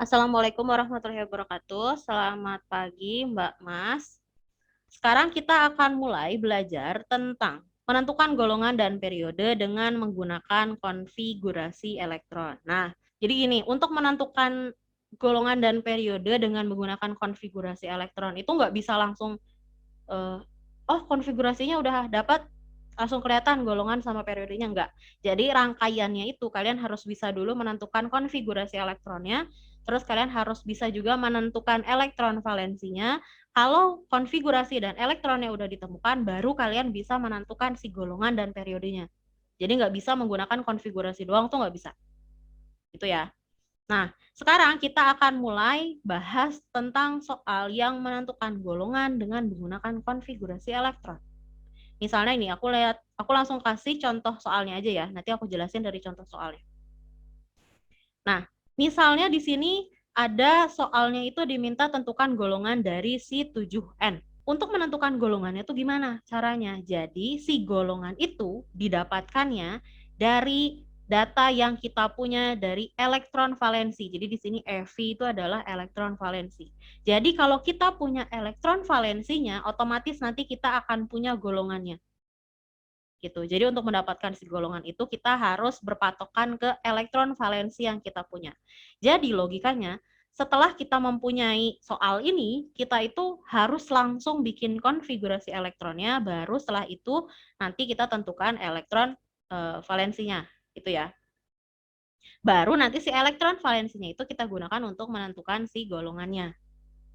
Assalamualaikum warahmatullahi wabarakatuh. Selamat pagi, Mbak Mas. Sekarang kita akan mulai belajar tentang menentukan golongan dan periode dengan menggunakan konfigurasi elektron. Nah, jadi gini, untuk menentukan golongan dan periode dengan menggunakan konfigurasi elektron itu nggak bisa langsung eh, oh konfigurasinya udah dapat langsung kelihatan golongan sama periodenya, enggak. Jadi rangkaiannya itu kalian harus bisa dulu menentukan konfigurasi elektronnya, terus kalian harus bisa juga menentukan elektron valensinya. Kalau konfigurasi dan elektronnya udah ditemukan, baru kalian bisa menentukan si golongan dan periodenya. Jadi nggak bisa menggunakan konfigurasi doang tuh nggak bisa. Itu ya. Nah, sekarang kita akan mulai bahas tentang soal yang menentukan golongan dengan menggunakan konfigurasi elektron. Misalnya ini, aku langsung kasih contoh soalnya aja ya. Nanti aku jelasin dari contoh soalnya. Nah, misalnya di sini ada soalnya itu diminta tentukan golongan dari si 7N. Untuk menentukan golongannya itu gimana caranya? Jadi si golongan itu didapatkannya dari data yang kita punya dari elektron valensi. Jadi di sini EV itu adalah elektron valensi. Jadi kalau kita punya elektron valensinya, otomatis nanti kita akan punya golongannya. Gitu. Jadi untuk mendapatkan si golongan itu kita harus berpatokan ke elektron valensi yang kita punya. Jadi logikanya setelah kita mempunyai soal ini, kita itu harus langsung bikin konfigurasi elektronnya, baru setelah itu nanti kita tentukan elektron valensinya, itu ya. Baru nanti si elektron valensinya itu kita gunakan untuk menentukan si golongannya,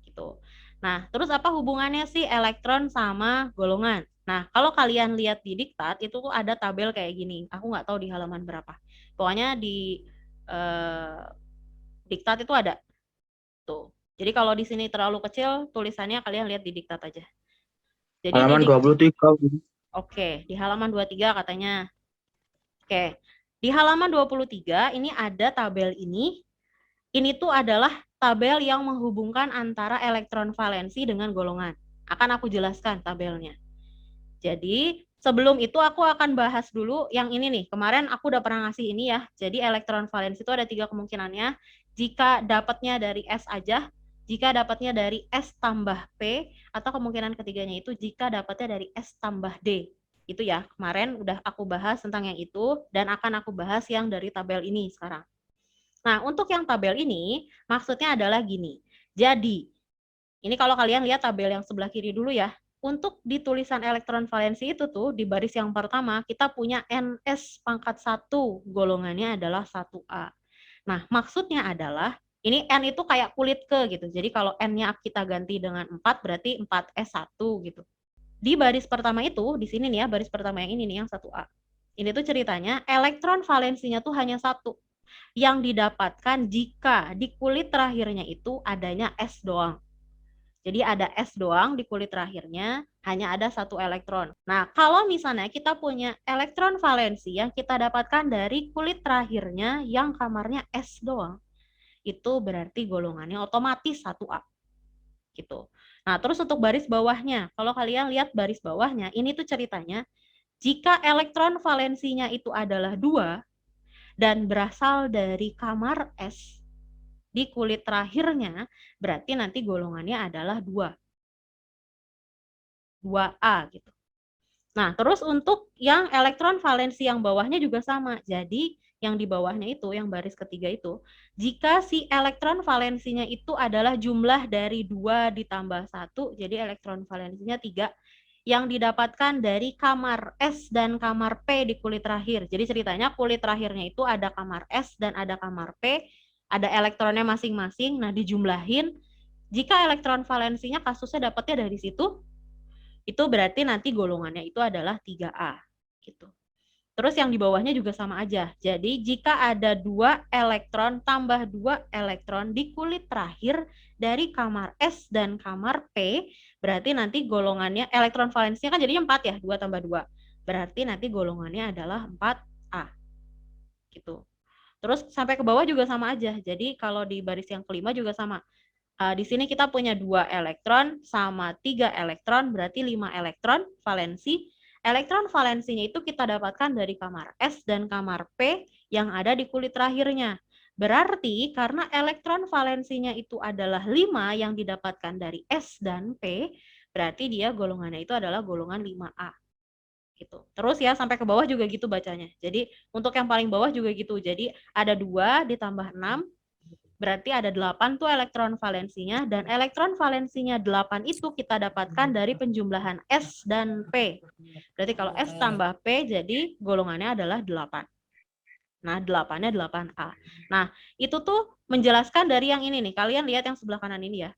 gitu. Nah, terus apa hubungannya sih elektron sama golongan? Nah, kalau kalian lihat di diktat, itu tuh ada tabel kayak gini. Aku nggak tahu di halaman berapa. Pokoknya di diktat itu ada. Tuh. Jadi kalau di sini terlalu kecil, tulisannya kalian lihat di diktat aja. Jadi di Halaman dik 23. Oke, di halaman 23 katanya. Oke. Di halaman 23 ini ada tabel ini. Ini tuh adalah tabel yang menghubungkan antara elektron valensi dengan golongan. Akan aku jelaskan tabelnya. Jadi sebelum itu aku akan bahas dulu yang ini nih. Kemarin aku udah pernah ngasih ini ya. Jadi elektron valensi itu ada 3 kemungkinannya. Jika dapatnya dari S aja, jika dapatnya dari S tambah P, atau kemungkinan ketiganya itu jika dapatnya dari S tambah D. Itu ya, kemarin udah aku bahas tentang yang itu, dan akan aku bahas yang dari tabel ini sekarang. Nah, untuk yang tabel ini, maksudnya adalah gini. Jadi, ini kalau kalian lihat tabel yang sebelah kiri dulu ya. Untuk di tulisan elektron valensi itu tuh, di baris yang pertama, kita punya NS pangkat 1, golongannya adalah 1A. Nah, maksudnya adalah, ini N itu kayak kulit ke gitu. Jadi kalau N-nya kita ganti dengan 4, berarti 4S1 gitu. Di baris pertama itu, di sini nih ya, baris pertama yang ini nih, yang 1A. Ini tuh ceritanya, elektron valensinya tuh hanya 1 yang didapatkan jika di kulit terakhirnya itu adanya S doang. Jadi ada S doang di kulit terakhirnya, hanya ada 1 elektron. Nah, kalau misalnya kita punya elektron valensi yang kita dapatkan dari kulit terakhirnya yang kamarnya S doang, itu berarti golongannya otomatis 1A. Gitu. Nah, terus untuk baris bawahnya, kalau kalian lihat baris bawahnya, ini tuh ceritanya, jika elektron valensinya itu adalah 2 dan berasal dari kamar S di kulit terakhirnya, berarti nanti golongannya adalah 2A gitu. Nah, terus untuk yang elektron valensi yang bawahnya juga sama. Jadi, yang di bawahnya itu, yang baris ketiga itu, jika si elektron valensinya itu adalah jumlah dari 2 ditambah 1, jadi elektron valensinya 3, yang didapatkan dari kamar S dan kamar P di kulit terakhir. Jadi ceritanya kulit terakhirnya itu ada kamar S dan ada kamar P, ada elektronnya masing-masing, nah dijumlahin, jika elektron valensinya kasusnya dapatnya dari situ, itu berarti nanti golongannya itu adalah 3A gitu. Terus yang di bawahnya juga sama aja. Jadi jika ada 2 elektron tambah 2 elektron di kulit terakhir dari kamar S dan kamar P, berarti nanti golongannya elektron valensinya kan jadinya 4 ya, 2 tambah 2. Berarti nanti golongannya adalah 4A. Gitu. Terus sampai ke bawah juga sama aja. Jadi kalau di baris yang kelima juga sama. Di sini kita punya 2 elektron sama 3 elektron, berarti 5 elektron valensi. Elektron valensinya itu kita dapatkan dari kamar S dan kamar P yang ada di kulit terakhirnya. Berarti karena elektron valensinya itu adalah 5 yang didapatkan dari S dan P, berarti dia golongannya itu adalah golongan 5A. Gitu. Terus ya sampai ke bawah juga gitu bacanya. Jadi untuk yang paling bawah juga gitu. Jadi ada 2 ditambah 6, berarti ada 8 tuh elektron valensinya, dan elektron valensinya 8 itu kita dapatkan dari penjumlahan S dan P. Berarti kalau S tambah P jadi golongannya adalah 8. Nah, 8-nya 8A. Nah, itu tuh menjelaskan dari yang ini nih. Kalian lihat yang sebelah kanan ini ya.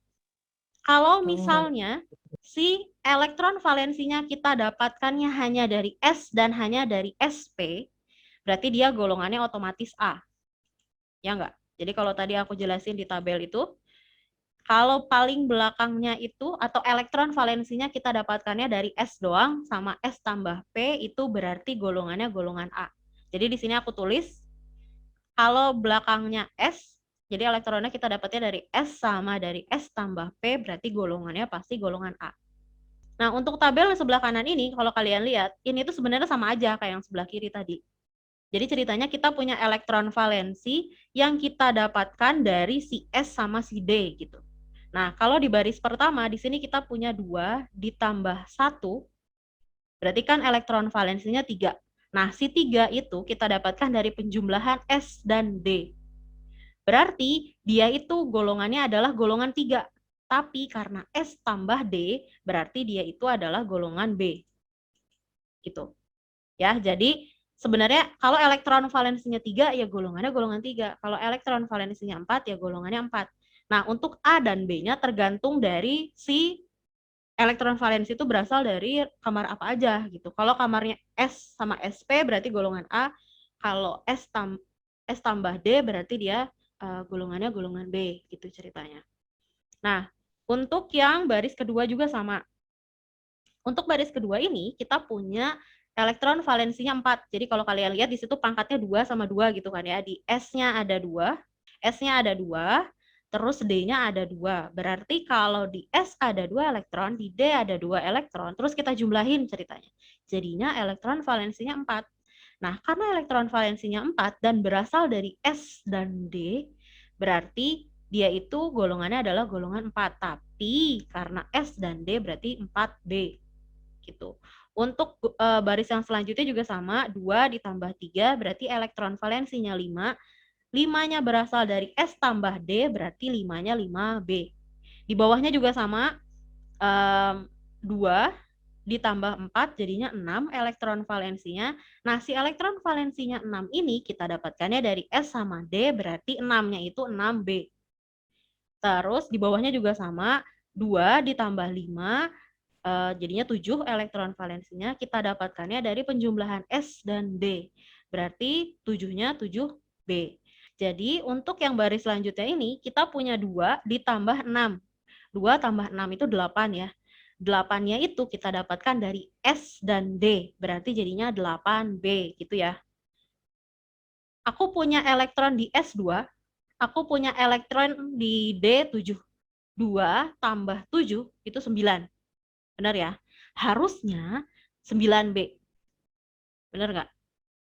Kalau misalnya si elektron valensinya kita dapatkannya hanya dari S dan hanya dari SP, berarti dia golongannya otomatis A. Ya enggak? Jadi kalau tadi aku jelasin di tabel itu, kalau paling belakangnya itu atau elektron valensinya kita dapatkannya dari S doang sama S tambah P, itu berarti golongannya golongan A. Jadi di sini aku tulis kalau belakangnya S, jadi elektronnya kita dapatnya dari S sama dari S tambah P, berarti golongannya pasti golongan A. Nah, untuk tabel yang sebelah kanan ini, kalau kalian lihat, ini tuh sebenarnya sama aja kayak yang sebelah kiri tadi. Jadi ceritanya kita punya elektron valensi yang kita dapatkan dari si S sama si D gitu. Nah, kalau di baris pertama, di sini kita punya 2 ditambah 1, berarti kan elektron valensinya 3. Nah, si 3 itu kita dapatkan dari penjumlahan S dan D. Berarti dia itu golongannya adalah golongan 3. Tapi karena S tambah D, berarti dia itu adalah golongan B. Gitu. Ya, jadi sebenarnya kalau elektron valensinya 3, ya golongannya golongan 3. Kalau elektron valensinya 4, ya golongannya 4. Nah, untuk A dan B-nya tergantung dari si elektron valensi itu berasal dari kamar apa aja gitu. Kalau kamarnya S sama SP berarti golongan A. Kalau S tambah D berarti dia golongannya golongan B gitu ceritanya. Nah, untuk yang baris kedua juga sama. Untuk baris kedua ini kita punya elektron valensinya 4. Jadi kalau kalian lihat di situ pangkatnya 2 sama 2 gitu kan ya. Di S-nya ada 2, S-nya ada 2, terus D-nya ada 2. Berarti kalau di S ada 2 elektron, di D ada 2 elektron, terus kita jumlahin ceritanya. Jadinya elektron valensinya 4. Nah, karena elektron valensinya 4 dan berasal dari S dan D, berarti dia itu golongannya adalah golongan 4. Tapi karena S dan D berarti 4B. Gitu. Untuk baris yang selanjutnya juga sama, 2 ditambah 3 berarti elektron valensinya 5. 5-nya berasal dari S tambah D, berarti 5-nya 5B. Di bawahnya juga sama, 2 ditambah 4 jadinya 6 elektron valensinya. Nah, si elektron valensinya 6 ini kita dapatkannya dari S sama D, berarti 6-nya itu 6B. Terus di bawahnya juga sama, 2 ditambah 5, jadinya 7 elektron valensinya. Kita dapatkannya dari penjumlahan S dan D. Berarti 7-nya 7B. Jadi untuk yang baris selanjutnya ini, kita punya 2 ditambah 6. 2 tambah 6 itu 8 ya. 8-nya itu kita dapatkan dari S dan D. Berarti jadinya 8B gitu ya. Aku punya elektron di S2, aku punya elektron di D7. 2 tambah 7 itu 9. Benar ya? Harusnya 9B. Benar nggak?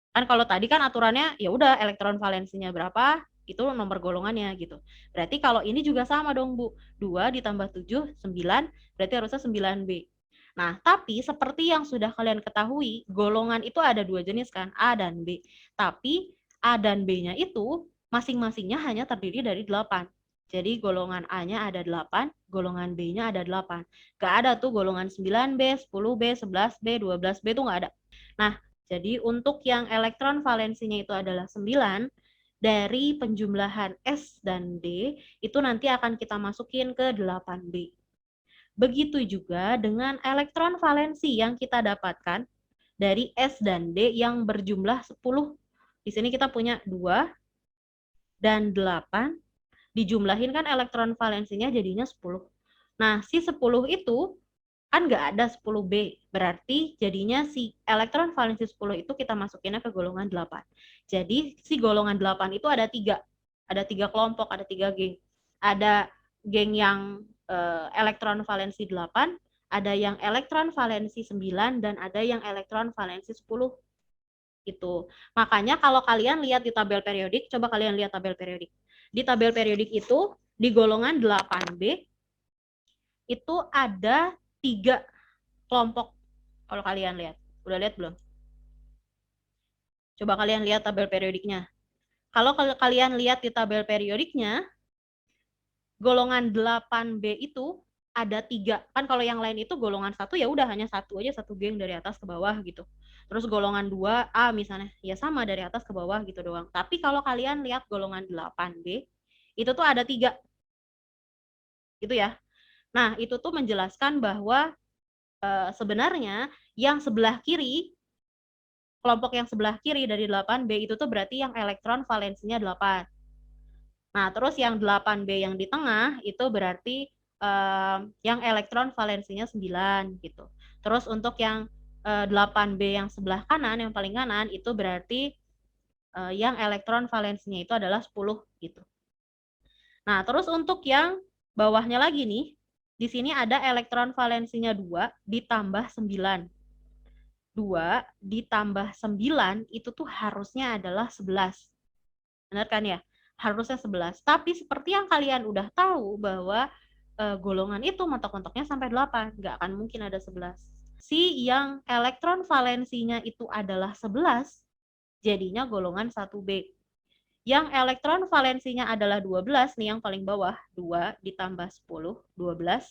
Kan kalau tadi kan aturannya ya udah elektron valensinya berapa, itu nomor golongannya gitu. Berarti kalau ini juga sama dong, Bu. 2 ditambah 7, 9, berarti harusnya 9B. Nah, tapi seperti yang sudah kalian ketahui, golongan itu ada 2 jenis kan, A dan B. Tapi A dan B-nya itu masing-masingnya hanya terdiri dari 8. Jadi golongan A-nya ada 8, golongan B-nya ada 8. Gak ada tuh golongan 9B, 10B, 11B, 12B itu gak ada. Nah, jadi untuk yang elektron valensinya itu adalah 9, dari penjumlahan S dan D, itu nanti akan kita masukin ke 8B. Begitu juga dengan elektron valensi yang kita dapatkan dari S dan D yang berjumlah 10. Di sini kita punya 2 dan 8, dijumlahin kan elektron valensinya jadinya 10. Nah, si 10 itu kan nggak ada 10B, berarti jadinya si elektron valensi 10 itu kita masukinnya ke golongan 8. Jadi si golongan 8 itu ada 3 kelompok, ada 3 geng. Ada geng yang elektron valensi 8, ada yang elektron valensi 9, dan ada yang elektron valensi 10. Itu. Makanya kalau kalian lihat di tabel periodik, coba kalian lihat tabel periodik. Di tabel periodik itu, di golongan 8B, itu ada 3 kelompok. Kalau kalian lihat. Udah lihat belum? Coba kalian lihat tabel periodiknya. Kalau kalian lihat di tabel periodiknya, golongan 8B itu ada 3. Kan kalau yang lain itu golongan 1 ya udah hanya 1 aja, 1 geng dari atas ke bawah gitu. Terus golongan 2A misalnya, ya sama dari atas ke bawah gitu doang. Tapi kalau kalian lihat golongan 8B, itu tuh ada 3. Gitu ya. Nah, itu tuh menjelaskan bahwa sebenarnya yang sebelah kiri, kelompok yang sebelah kiri dari 8B itu tuh berarti yang elektron valensinya 8. Nah, terus yang 8B yang di tengah itu berarti yang elektron valensinya 9 gitu. Terus untuk yang 8B yang sebelah kanan, yang paling kanan itu berarti yang elektron valensinya itu adalah 10 gitu. Nah, terus untuk yang bawahnya lagi nih, di sini ada elektron valensinya 2 ditambah 9. 2 ditambah 9 itu tuh harusnya adalah 11. Benar kan ya? Harusnya 11. Tapi seperti yang kalian udah tahu bahwa golongan itu mentok-mentoknya sampai 8. Nggak akan mungkin ada 11. Si yang elektron valensinya itu adalah 11, jadinya golongan 1B. Yang elektron valensinya adalah 12, nih yang paling bawah, 2 ditambah 10, 12.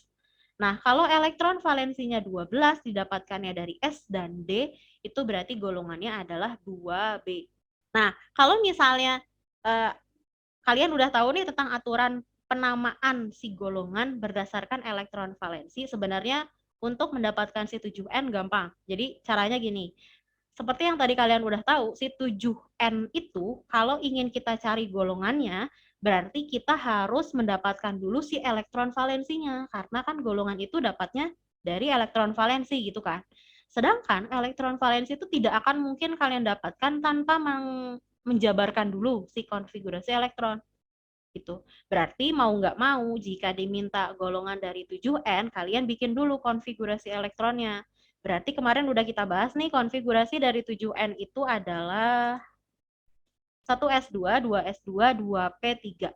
Nah, kalau elektron valensinya 12 didapatkannya dari S dan D, itu berarti golongannya adalah 2B. Nah, kalau misalnya kalian udah tahu nih tentang aturan penamaan si golongan berdasarkan elektron valensi, sebenarnya untuk mendapatkan si 7N gampang. Jadi caranya gini, seperti yang tadi kalian udah tahu, si 7N itu kalau ingin kita cari golongannya, berarti kita harus mendapatkan dulu si elektron valensinya, karena kan golongan itu dapatnya dari elektron valensi gitu kan. Sedangkan elektron valensi itu tidak akan mungkin kalian dapatkan tanpa menjabarkan dulu si konfigurasi elektron. Gitu. Berarti mau nggak mau, jika diminta golongan dari 7N, kalian bikin dulu konfigurasi elektronnya. Berarti kemarin udah kita bahas nih, konfigurasi dari 7N itu adalah 1S2, 2S2, 2P3.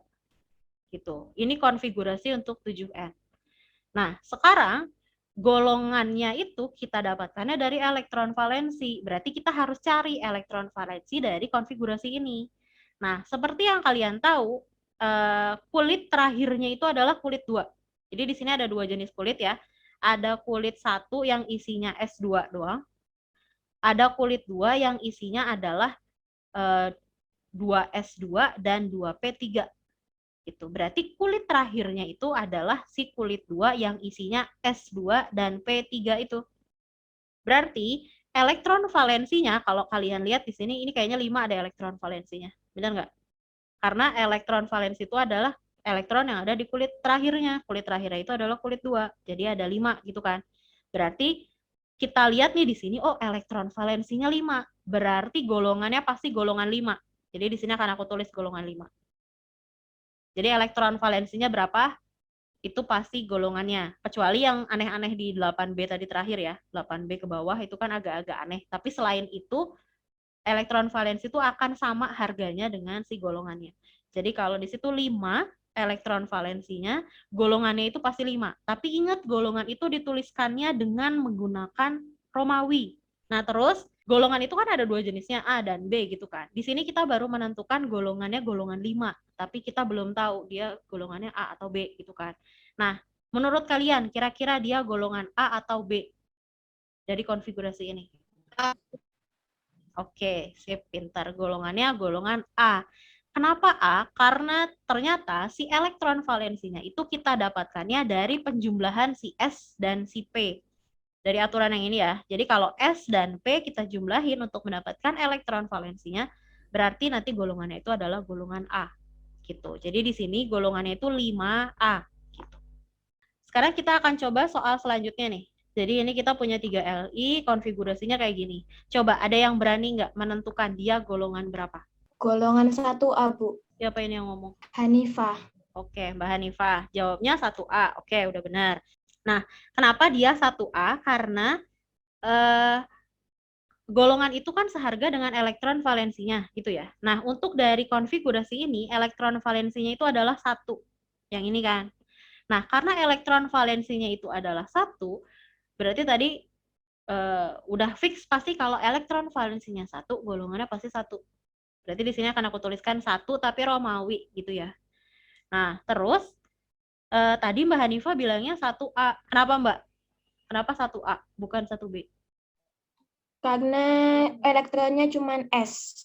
Gitu. Ini konfigurasi untuk 7N. Nah, sekarang golongannya itu kita dapatkannya dari elektron valensi. Berarti kita harus cari elektron valensi dari konfigurasi ini. Nah, seperti yang kalian tahu, kulit terakhirnya itu adalah kulit 2. Jadi di sini ada 2 jenis kulit ya. Ada kulit 1 yang isinya S2 doang. Ada kulit 2 yang isinya adalah 2S2 dan 2P3. Gitu. Berarti kulit terakhirnya itu adalah si kulit 2 yang isinya S2 dan P3 itu. Berarti elektron valensinya, kalau kalian lihat di sini, ini kayaknya 5 ada elektron valensinya. Benar nggak? Karena elektron valensi itu adalah elektron yang ada di kulit terakhirnya. Kulit terakhirnya itu adalah kulit 2. Jadi ada 5 gitu kan. Berarti kita lihat nih di sini, oh elektron valensinya 5. Berarti golongannya pasti golongan 5. Jadi di sini akan aku tulis golongan 5. Jadi elektron valensinya berapa? Itu pasti golongannya. Kecuali yang aneh-aneh di 8B tadi terakhir ya. 8B ke bawah itu kan agak-agak aneh. Tapi selain itu, elektron valensi itu akan sama harganya dengan si golongannya. Jadi kalau di situ 5 elektron valensinya, golongannya itu pasti 5. Tapi ingat, golongan itu dituliskannya dengan menggunakan Romawi. Nah, terus golongan itu kan ada 2 jenisnya, A dan B gitu kan. Di sini kita baru menentukan golongannya golongan 5, tapi kita belum tahu dia golongannya A atau B gitu kan. Nah, menurut kalian kira-kira dia golongan A atau B dari konfigurasi ini? A. Oke, sip, pintar. Golongannya golongan A. Kenapa A? Karena ternyata si elektron valensinya itu kita dapatkannya dari penjumlahan si S dan si P. Dari aturan yang ini ya. Jadi kalau S dan P kita jumlahin untuk mendapatkan elektron valensinya, berarti nanti golongannya itu adalah golongan A. Gitu. Jadi di sini golongannya itu 5A. Gitu. Sekarang kita akan coba soal selanjutnya nih. Jadi ini kita punya 3 LI, konfigurasinya kayak gini. Coba ada yang berani nggak menentukan dia golongan berapa? Golongan 1A, Bu. Siapa ini yang ngomong? Hanifah. Oke, Mbak Hanifah. Jawabnya 1A. Oke, udah benar. Nah, kenapa dia 1A? Karena golongan itu kan seharga dengan elektron valensinya, gitu ya. Nah, untuk dari konfigurasi ini, elektron valensinya itu adalah 1. Yang ini kan. Nah, karena elektron valensinya itu adalah 1, berarti tadi udah fix pasti kalau elektron valensinya 1, golongannya pasti 1. Berarti di sini akan aku tuliskan 1 tapi Romawi, gitu ya. Nah, terus tadi Mbak Hanifah bilangnya 1A. Kenapa, Mbak? Kenapa 1A, bukan 1B? Karena elektronnya cuma S.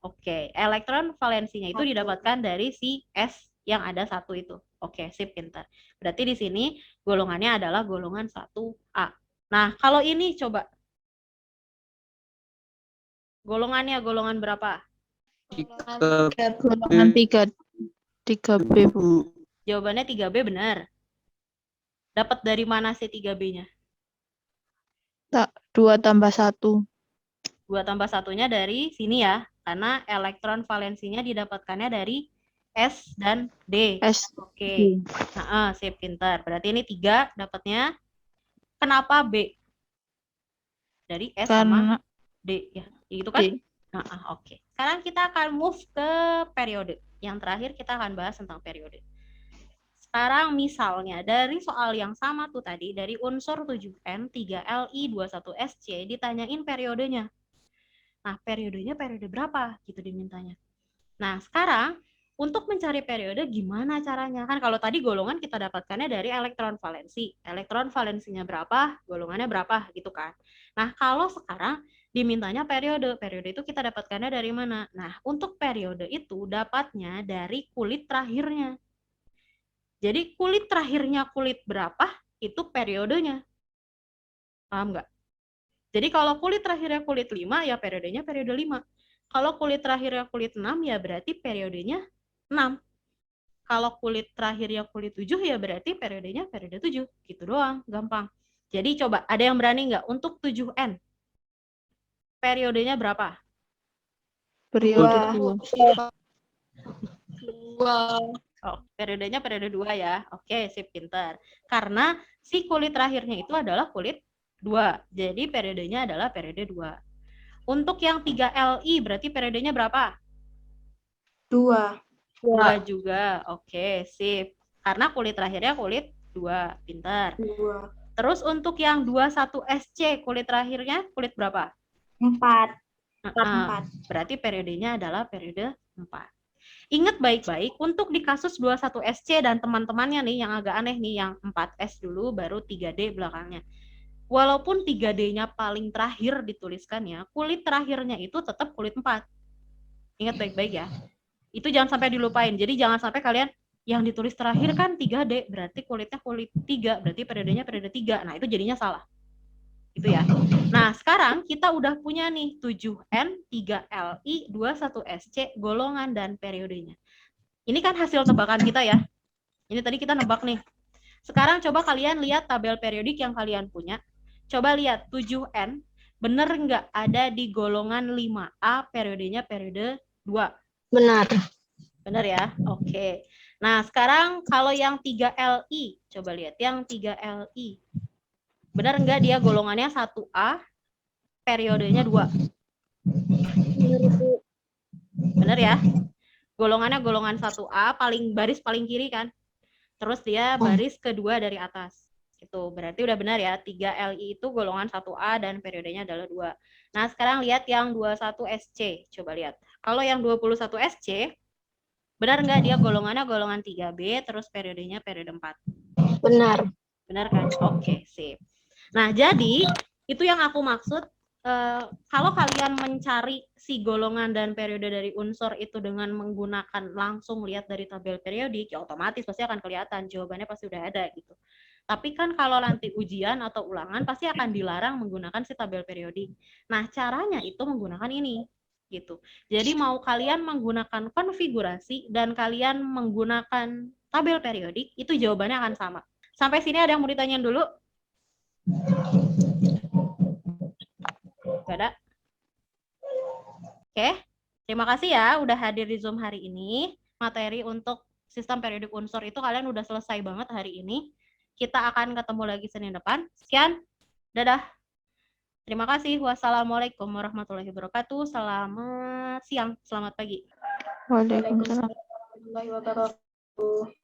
Oke, elektron valensinya itu 1. didapatkan dari si S yang ada 1 itu. Oke, sip, pintar. Berarti di sini golongannya adalah golongan 1A. Nah, kalau ini coba. Golongannya golongan berapa? Golongan 3B, Bu. Jawabannya 3B benar. Dapat dari mana sih 3B-nya? 2 tambah 1. 2 tambah 1-nya dari sini ya, karena elektron valensinya didapatkannya dari S dan D. S. Oke. Nah, sip, pintar. Berarti ini 3 dapatnya. Kenapa B? Dari S Karena sama D ya. Gitu kan? D. Oke. Sekarang kita akan move ke periode. Yang terakhir kita akan bahas tentang periode. Sekarang misalnya dari soal yang sama tuh tadi, dari unsur 7N, 3Li, 21Sc, ditanyain periodenya. Nah, periodenya periode berapa? Gitu dimintanya. Nah, sekarang untuk mencari periode gimana caranya? Kan kalau tadi golongan kita dapatkannya dari elektron valensi. Elektron valensinya berapa, golongannya berapa gitu kan. Nah, kalau sekarang dimintanya periode. Periode itu kita dapatkannya dari mana? Nah, untuk periode itu dapatnya dari kulit terakhirnya. Jadi kulit terakhirnya kulit berapa, itu periodenya. Paham nggak? Jadi kalau kulit terakhirnya kulit 5, ya periodenya periode 5. Kalau kulit terakhirnya kulit 6, ya berarti periodenya 6. Kalau kulit terakhirnya kulit 7, ya berarti periodenya periode 7. Gitu doang, gampang. Jadi coba, ada yang berani nggak untuk 7N? Periodenya berapa? Periode 2. Oh, periodenya periode 2 ya. Oke, sip, pintar. Karena si kulit terakhirnya itu adalah kulit 2. Jadi periodenya adalah periode 2. Untuk yang 3Li berarti periodenya berapa? 2. 2 juga. Oke, sip. Karena kulit terakhirnya kulit 2. Pintar. 2. Terus untuk yang 21Sc kulit terakhirnya kulit berapa? 4. Berarti periodenya adalah periode 4. Ingat baik-baik, untuk di kasus 21Sc dan teman-temannya nih, yang agak aneh nih, yang 4S dulu, baru 3D belakangnya. Walaupun 3D-nya paling terakhir dituliskannya, kulit terakhirnya itu tetap kulit 4. Ingat baik-baik ya. Itu jangan sampai dilupain. Jadi jangan sampai kalian, yang ditulis terakhir kan 3D, berarti kulitnya kulit 3, berarti periodenya periode 3. Nah, itu jadinya salah. Itu ya. Nah, sekarang kita udah punya nih 7N, 3Li, 21Sc, golongan dan periodenya. Ini kan hasil tebakan kita ya. Ini tadi kita nebak nih. Sekarang coba kalian lihat tabel periodik yang kalian punya. Coba lihat 7N, bener nggak ada di golongan 5A, periodenya periode 2? Benar. Bener ya? Oke. Nah, sekarang kalau yang 3Li, coba lihat yang 3Li. Benar nggak dia golongannya 1A, periodenya 2? Benar ya? Golongannya golongan 1A, baris paling kiri kan? Terus dia baris kedua dari atas. Itu berarti udah benar ya, 3Li itu golongan 1A dan periodenya adalah 2. Nah, sekarang lihat yang 21Sc. Coba lihat. Kalau yang 21Sc, benar nggak dia golongannya golongan 3B, terus periodenya periode 4? Benar. Benar kan? Oke, sip. Nah, jadi itu yang aku maksud, kalau kalian mencari si golongan dan periode dari unsur itu dengan menggunakan langsung lihat dari tabel periodik, ya otomatis pasti akan kelihatan, jawabannya pasti udah ada gitu. Tapi kan kalau nanti ujian atau ulangan pasti akan dilarang menggunakan si tabel periodik. Nah, caranya itu menggunakan ini gitu. Jadi mau kalian menggunakan konfigurasi dan kalian menggunakan tabel periodik, itu jawabannya akan sama. Sampai sini ada yang mau ditanyain dulu? Gak ada? Oke, terima kasih ya udah hadir di Zoom hari ini. Materi untuk sistem periodik unsur itu kalian udah selesai banget hari ini. Kita akan ketemu lagi Senin depan. Sekian, dadah. Terima kasih. Wassalamualaikum warahmatullahi wabarakatuh. Selamat siang, selamat pagi. Waalaikumsalam. Waalaikumsalam warahmatullahi wabarakatuh.